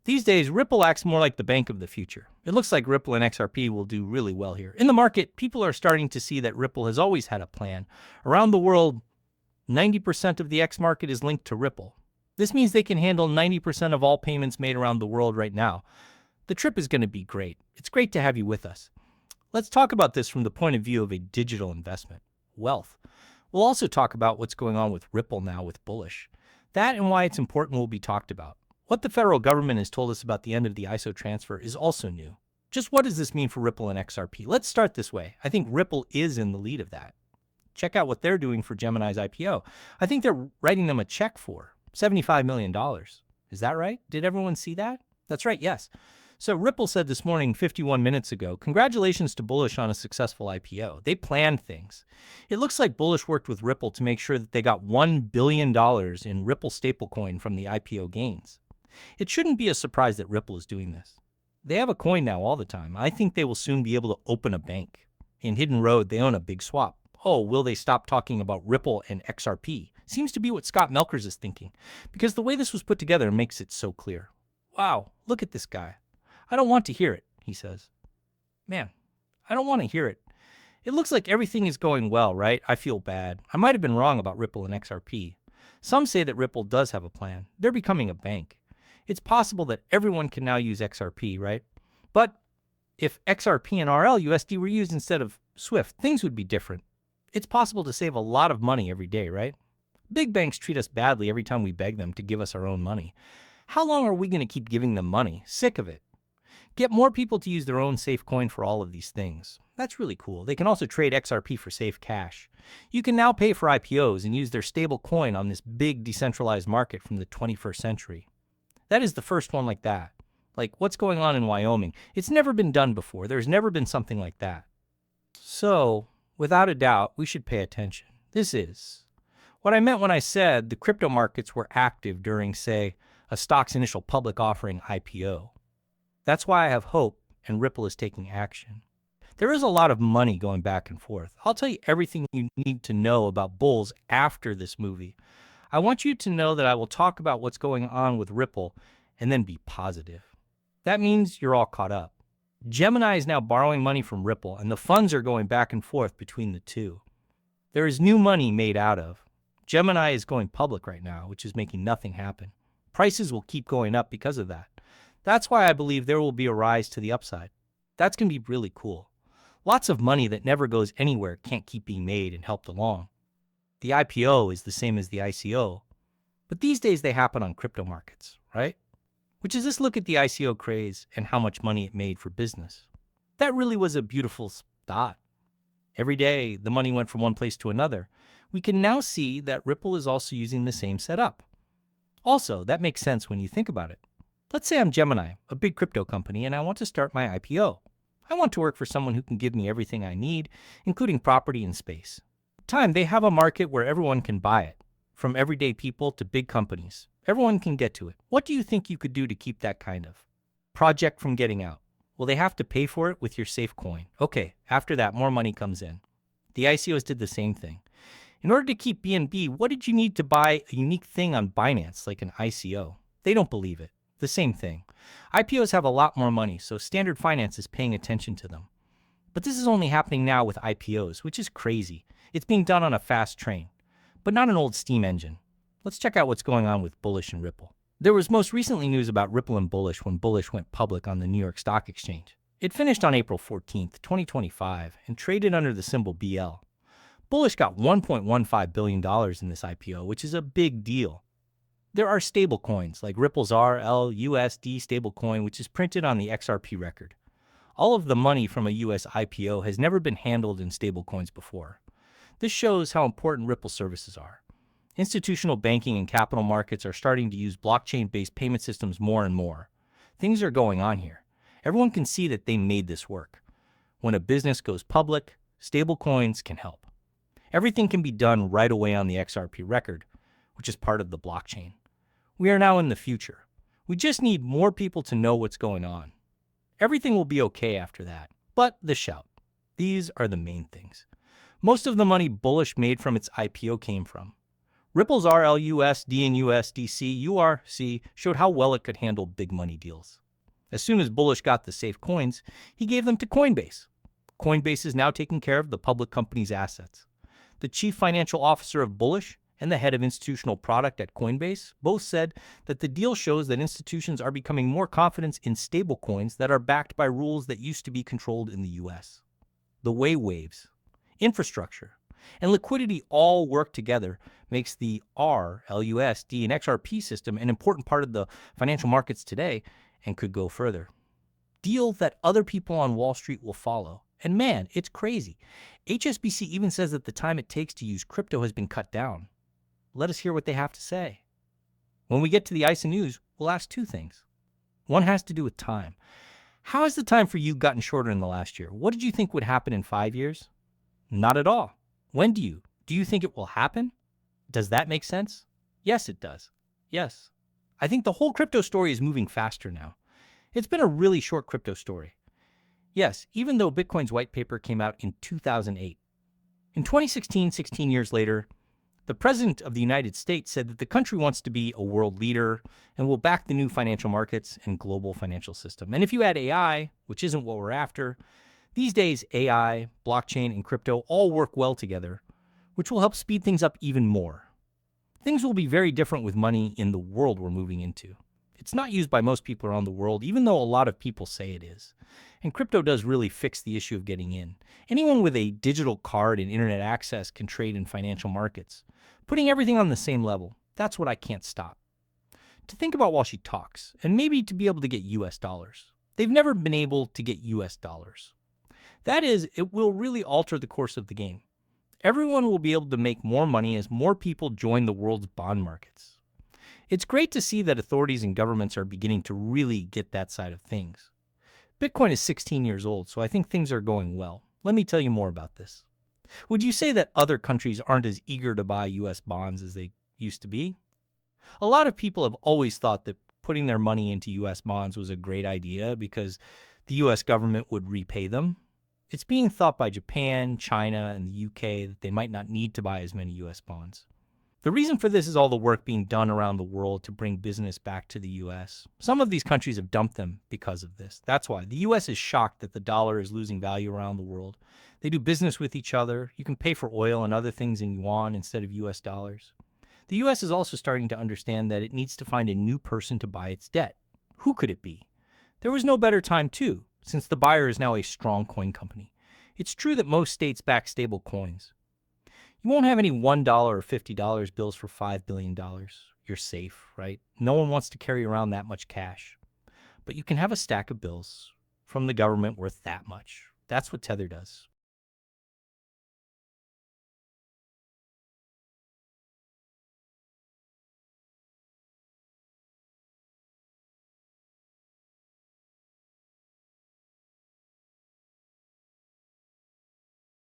These days, Ripple acts more like the bank of the future. It looks like Ripple and XRP will do really well here. In the market, people are starting to see that Ripple has always had a plan. Around the world, 90% of the X market is linked to Ripple. This means they can handle 90% of all payments made around the world right now. The trip is going to be great. It's great to have you with us. Let's talk about this from the point of view of a digital investment, wealth. We'll also talk about what's going on with Ripple now with bullish. That and why it's important will be talked about. What the federal government has told us about the end of the ISO transfer is also new. Just what does this mean for Ripple and XRP? Let's start this way. I think Ripple is in the lead of that. Check out what they're doing for Gemini's IPO. I think they're writing them a check for $75 million. Is that right? Did everyone see that? That's right, yes. So Ripple said this morning, 51 minutes ago, congratulations to Bullish on a successful IPO. They planned things. It looks like Bullish worked with Ripple to make sure that they got $1 billion in Ripple stablecoin from the IPO gains. It shouldn't be a surprise that Ripple is doing this. They have a coin now all the time. I think they will soon be able to open a bank. In Hidden Road, they own a big swap. Oh, will they stop talking about Ripple and XRP? Seems to be what Scott Melkers is thinking, because the way this was put together makes it so clear. Wow, look at this guy. I don't want to hear it, he says. Man, I don't want to hear it. It looks like everything is going well, right? I feel bad. I might have been wrong about Ripple and XRP. Some say that Ripple does have a plan. They're becoming a bank. It's possible that everyone can now use XRP, right? But if XRP and RLUSD were used instead of SWIFT, things would be different. It's possible to save a lot of money every day, right? Big banks treat us badly every time we beg them to give us our own money. How long are we going to keep giving them money? Sick of it. Get more people to use their own safe coin for all of these things. That's really cool. They can also trade XRP for safe cash. You can now pay for IPOs and use their stable coin on this big decentralized market from the 21st century. That is the first one like that. Like what's going on in Wyoming. It's never been done before. There's never been something like that. So, without a doubt, we should pay attention. This is what I meant when I said the crypto markets were active during, say, a stock's initial public offering IPO. That's why I have hope and Ripple is taking action. There is a lot of money going back and forth. I'll tell you everything you need to know about bulls after this movie. I want you to know that I will talk about what's going on with Ripple and then be positive. That means you're all caught up. Gemini is now borrowing money from Ripple and the funds are going back and forth between the two. There is new money made out of. Gemini is going public right now, which is making nothing happen. Prices will keep going up because of that. That's why I believe there will be a rise to the upside. That's going to be really cool. Lots of money that never goes anywhere can't keep being made and helped along. The IPO is the same as the ICO, but these days they happen on crypto markets, right? Which is this look at the ICO craze and how much money it made for business. That really was a beautiful thought. Every day, the money went from one place to another. We can now see that Ripple is also using the same setup. Also, that makes sense when you think about it. Let's say I'm Gemini, a big crypto company, and I want to start my IPO. I want to work for someone who can give me everything I need, including property and space. They have a market where everyone can buy it, from everyday people to big companies. Everyone can get to it. What do you think you could do to keep that kind of project from getting out? Well, they have to pay for it with your safe coin. Okay, after that, more money comes in. The ICOs did the same thing. In order to keep BNB, what did you need to buy a unique thing on Binance, like an ICO? They don't believe it. The same thing. IPOs have a lot more money, so standard finance is paying attention to them. But this is only happening now with IPOs, which is crazy. It's being done on a fast train, but not an old steam engine. Let's check out what's going on with Bullish and Ripple. There was most recently news about Ripple and Bullish when Bullish went public on the New York Stock Exchange. It finished on April 14th, 2025, and traded under the symbol BL. Bullish got $1.15 billion in this IPO, which is a big deal. There are stablecoins like Ripple's RLUSD stablecoin, which is printed on the XRP record. All of the money from a US IPO has never been handled in stablecoins before. This shows how important Ripple services are. Institutional banking and capital markets are starting to use blockchain-based payment systems more and more. Things are going on here. Everyone can see that they made this work. When a business goes public, stablecoins can help. Everything can be done right away on the XRP record, which is part of the blockchain. We are now in the future. We just need more people to know what's going on. Everything will be okay after that. But the shout. These are the main things. Most of the money Bullish made from its IPO came from Ripple's RLUSD and USDC URC showed how well it could handle big money deals. As soon as Bullish got the safe coins, he gave them to Coinbase. Coinbase is now taking care of the public company's assets. The chief financial officer of Bullish and the head of institutional product at Coinbase both said that the deal shows that institutions are becoming more confident in stablecoins that are backed by rules that used to be controlled in the US. The way waves, infrastructure, and liquidity all work together makes the RLUSD and XRP system an important part of the financial markets today and could go further. Deal that other people on Wall Street will follow. And man, it's crazy. HSBC even says that the time it takes to use crypto has been cut down. Let us hear what they have to say. When we get to the ISA news, we'll ask two things. One has to do with time. How has the time for you gotten shorter in the last year? What did you think would happen in 5 years? Not at all. When do you? Do you think it will happen? Does that make sense? Yes, it does. Yes. I think the whole crypto story is moving faster now. It's been a really short crypto story. Yes, even though Bitcoin's white paper came out in 2008. In 2016, 16 years later, the President of the United States said that the country wants to be a world leader and will back the new financial markets and global financial system. And if you add AI, which isn't what we're after, these days AI, blockchain, and crypto all work well together, which will help speed things up even more. Things will be very different with money in the world we're moving into. It's not used by most people around the world, even though a lot of people say it is. And crypto does really fix the issue of getting in. Anyone with a digital card and internet access can trade in financial markets. Putting everything on the same level, that's what I can't stop. To think about while she talks, and maybe to be able to get US dollars. They've never been able to get US dollars. That is, it will really alter the course of the game. Everyone will be able to make more money as more people join the world's bond markets. It's great to see that authorities and governments are beginning to really get that side of things. Bitcoin is 16 years old, so I think things are going well. Let me tell you more about this. Would you say that other countries aren't as eager to buy US bonds as they used to be? A lot of people have always thought that putting their money into US bonds was a great idea because the US government would repay them. It's being thought by Japan, China, and the UK that they might not need to buy as many US bonds. The reason for this is all the work being done around the world to bring business back to the US. Some of these countries have dumped them because of this. That's why. The US is shocked that the dollar is losing value around the world. They do business with each other. You can pay for oil and other things in yuan instead of US dollars. The US is also starting to understand that it needs to find a new person to buy its debt. Who could it be? There was no better time too, since the buyer is now a strong coin company. It's true that most states back stable coins. You won't have any $1 or $50 bills for $5 billion. You're safe, right? No one wants to carry around that much cash. But you can have a stack of bills from the government worth that much. That's what Tether does.